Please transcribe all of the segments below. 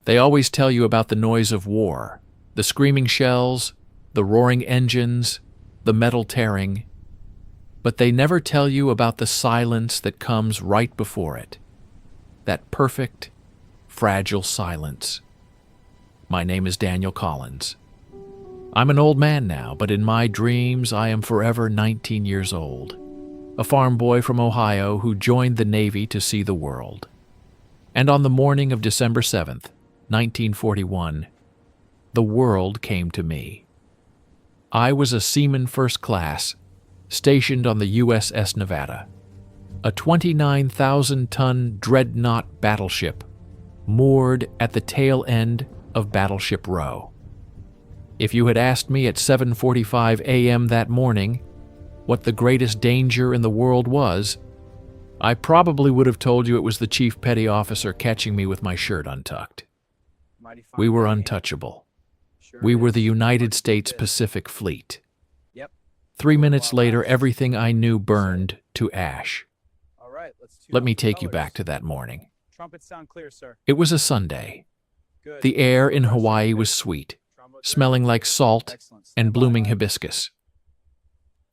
They always tell you about the noise of war, the screaming shells, the roaring engines, the metal tearing, but they never tell you about the silence that comes right before it. That perfect, fragile silence. My name is Daniel Collins. I'm an old man now, but in my dreams I am forever 19 years old, a farm boy from Ohio who joined the Navy to see the world. And on the morning of December 7th, 1941, the world came to me. I was a seaman first class, stationed on the USS Nevada, a 29,000-ton dreadnought battleship moored at the tail end of Battleship Row. If you had asked me at 7:45 a.m. that morning what the greatest danger in the world was, I probably would have told you it was the chief petty officer catching me with my shirt untucked. We were untouchable. We were the United States Pacific Fleet. 3 minutes later, everything I knew burned to ash. Let me take you back to that morning. It was a Sunday. The air in Hawaii was sweet, smelling like salt and blooming hibiscus.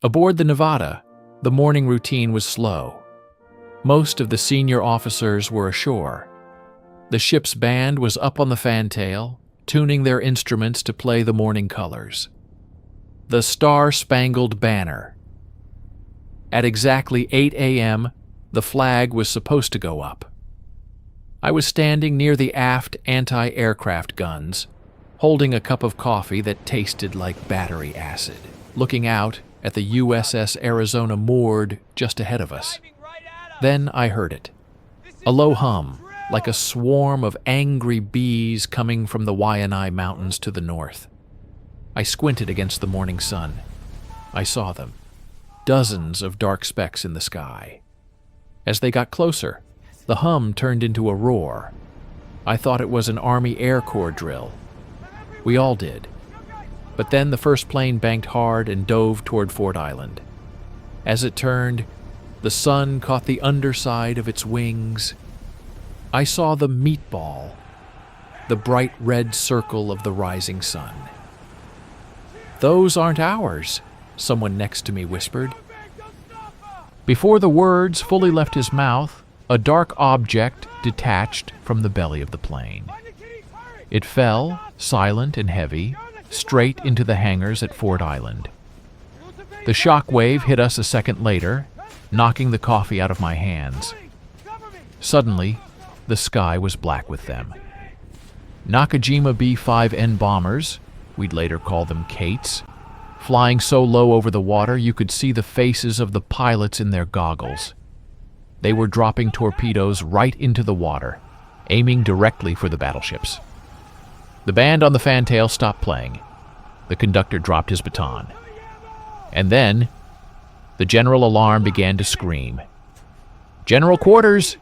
Aboard the Nevada, the morning routine was slow. Most of the senior officers were ashore. The ship's band was up on the fantail, tuning their instruments to play the morning colors. The Star-Spangled Banner. At exactly 8 a.m., the flag was supposed to go up. I was standing near the aft anti-aircraft guns, holding a cup of coffee that tasted like battery acid, looking out at the USS Arizona moored just ahead of us. Then I heard it. A low hum, like a swarm of angry bees coming from the Waianae Mountains to the north. I squinted against the morning sun. I saw them, dozens of dark specks in the sky. As they got closer, the hum turned into a roar. I thought it was an Army Air Corps drill. We all did. But then the first plane banked hard and dove toward Ford Island. As it turned, the sun caught the underside of its wings. I saw the Meatball, the bright red circle of the rising sun. "Those aren't ours," someone next to me whispered. Before the words fully left his mouth, a dark object detached from the belly of the plane. It fell, silent and heavy, straight into the hangars at Ford Island. The shock wave hit us a second later, knocking the coffee out of my hands. Suddenly, the sky was black with them. Nakajima B-5N bombers, we'd later call them Kates, flying so low over the water you could see the faces of the pilots in their goggles. They were dropping torpedoes right into the water, aiming directly for the battleships. The band on the fantail stopped playing. The conductor dropped his baton. And then, the general alarm began to scream. "General quarters!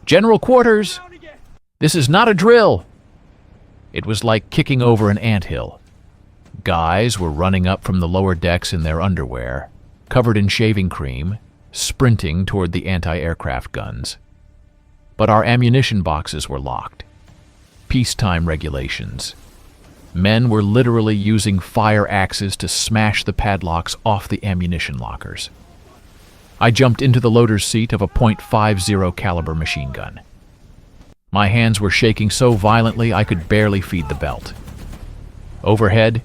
General quarters! This is not a drill!" It was like kicking over an anthill. Guys were running up from the lower decks in their underwear, covered in shaving cream, sprinting toward the anti-aircraft guns. But our ammunition boxes were locked. Peacetime regulations. Men were literally using fire axes to smash the padlocks off the ammunition lockers. I jumped into the loader's seat of a .50 caliber machine gun. My hands were shaking so violently I could barely feed the belt. Overhead,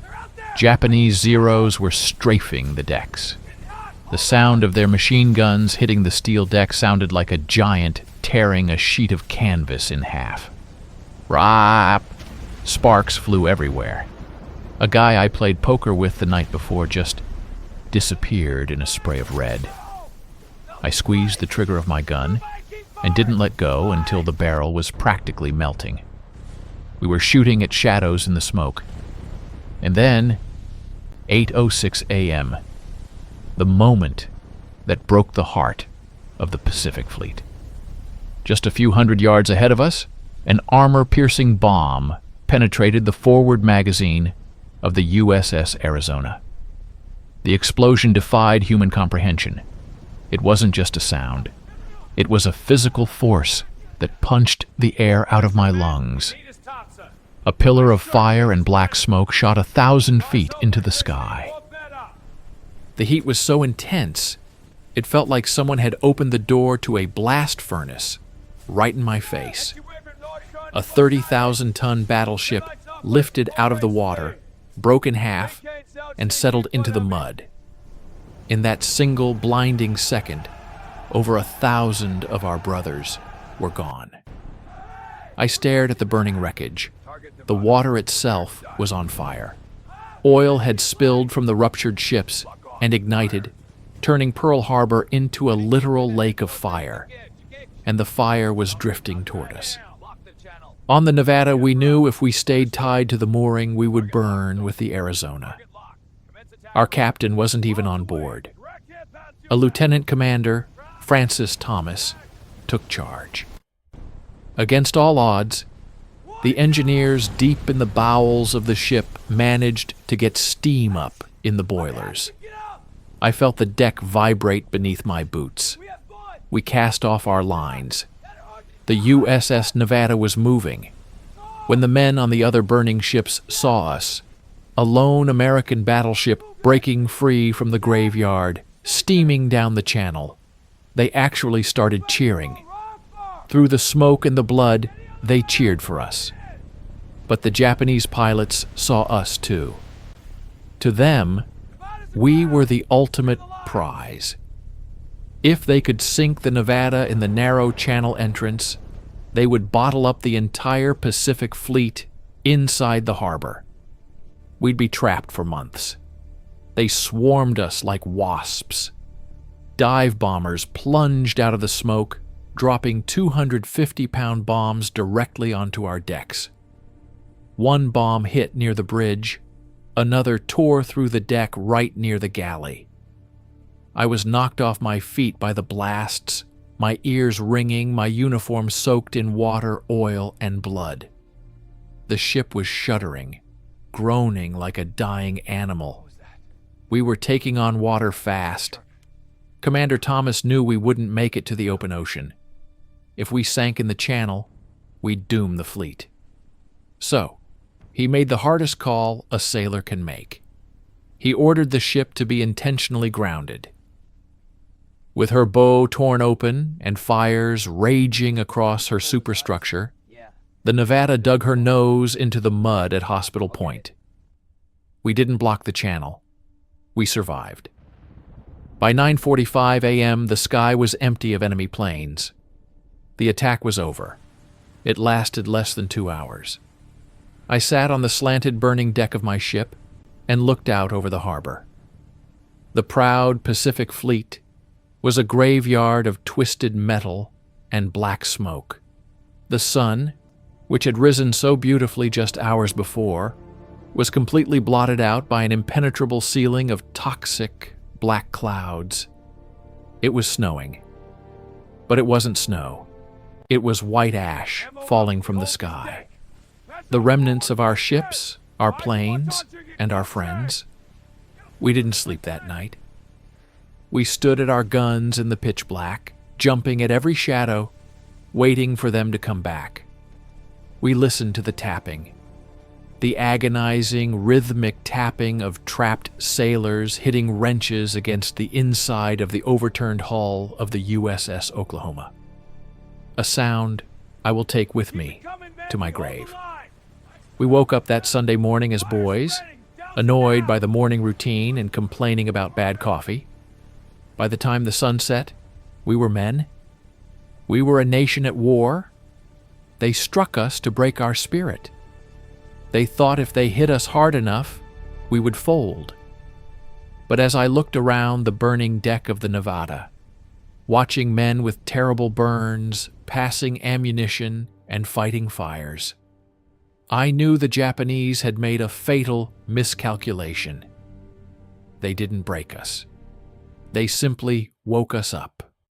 Japanese Zeros were strafing the decks. The sound of their machine guns hitting the steel deck sounded like a giant tearing a sheet of canvas in half. Rap! Sparks flew everywhere. A guy I played poker with the night before just disappeared in a spray of red. I squeezed the trigger of my gun and didn't let go until the barrel was practically melting. We were shooting at shadows in the smoke. And then, 8:06 a.m., the moment that broke the heart of the Pacific Fleet. Just a few hundred yards ahead of us, an armor-piercing bomb penetrated the forward magazine of the USS Arizona. The explosion defied human comprehension. It wasn't just a sound. It was a physical force that punched the air out of my lungs. A pillar of fire and black smoke shot 1,000 feet into the sky. The heat was so intense, it felt like someone had opened the door to a blast furnace right in my face. A 30,000-ton battleship lifted out of the water, broke in half, and settled into the mud. In that single blinding second, over 1,000 of our brothers were gone. I stared at the burning wreckage. The water itself was on fire. Oil had spilled from the ruptured ships and ignited, turning Pearl Harbor into a literal lake of fire, and the fire was drifting toward us. On the Nevada, we knew if we stayed tied to the mooring, we would burn with the Arizona. Our captain wasn't even on board. A lieutenant commander, Francis Thomas, took charge. Against all odds, the engineers deep in the bowels of the ship managed to get steam up in the boilers. I felt the deck vibrate beneath my boots. We cast off our lines. The USS Nevada was moving. When the men on the other burning ships saw us, a lone American battleship breaking free from the graveyard, steaming down the channel, they actually started cheering. Through the smoke and the blood, they cheered for us. But the Japanese pilots saw us too. To them, we were the ultimate prize. If they could sink the Nevada in the narrow channel entrance, they would bottle up the entire Pacific fleet inside the harbor. We'd be trapped for months. They swarmed us like wasps. Dive bombers plunged out of the smoke, dropping 250-pound bombs directly onto our decks. One bomb hit near the bridge, another tore through the deck right near the galley. I was knocked off my feet by the blasts, my ears ringing, my uniform soaked in water, oil, and blood. The ship was shuddering, groaning like a dying animal. We were taking on water fast. Commander Thomas knew we wouldn't make it to the open ocean. If we sank in the channel, we'd doom the fleet. So, he made the hardest call a sailor can make. He ordered the ship to be intentionally grounded. With her bow torn open and fires raging across her superstructure, the Nevada dug her nose into the mud at Hospital Point. We didn't block the channel. We survived. By 9:45 a.m., the sky was empty of enemy planes. The attack was over. It lasted less than 2 hours. I sat on the slanted burning deck of my ship and looked out over the harbor. The proud Pacific Fleet was a graveyard of twisted metal and black smoke. The sun, which had risen so beautifully just hours before, was completely blotted out by an impenetrable ceiling of toxic black clouds. It was snowing. But it wasn't snow. It was white ash falling from the sky. The remnants of our ships, our planes, and our friends. We didn't sleep that night. We stood at our guns in the pitch black, jumping at every shadow, waiting for them to come back. We listened to the tapping, the agonizing, rhythmic tapping of trapped sailors hitting wrenches against the inside of the overturned hull of the USS Oklahoma. A sound I will take with me to my grave. We woke up that Sunday morning as boys, annoyed by the morning routine and complaining about bad coffee. By the time the sun set, we were men. We were a nation at war. They struck us to break our spirit. They thought if they hit us hard enough, we would fold. But as I looked around the burning deck of the Nevada, watching men with terrible burns, passing ammunition, and fighting fires, I knew the Japanese had made a fatal miscalculation. They didn't break us. They simply woke us up.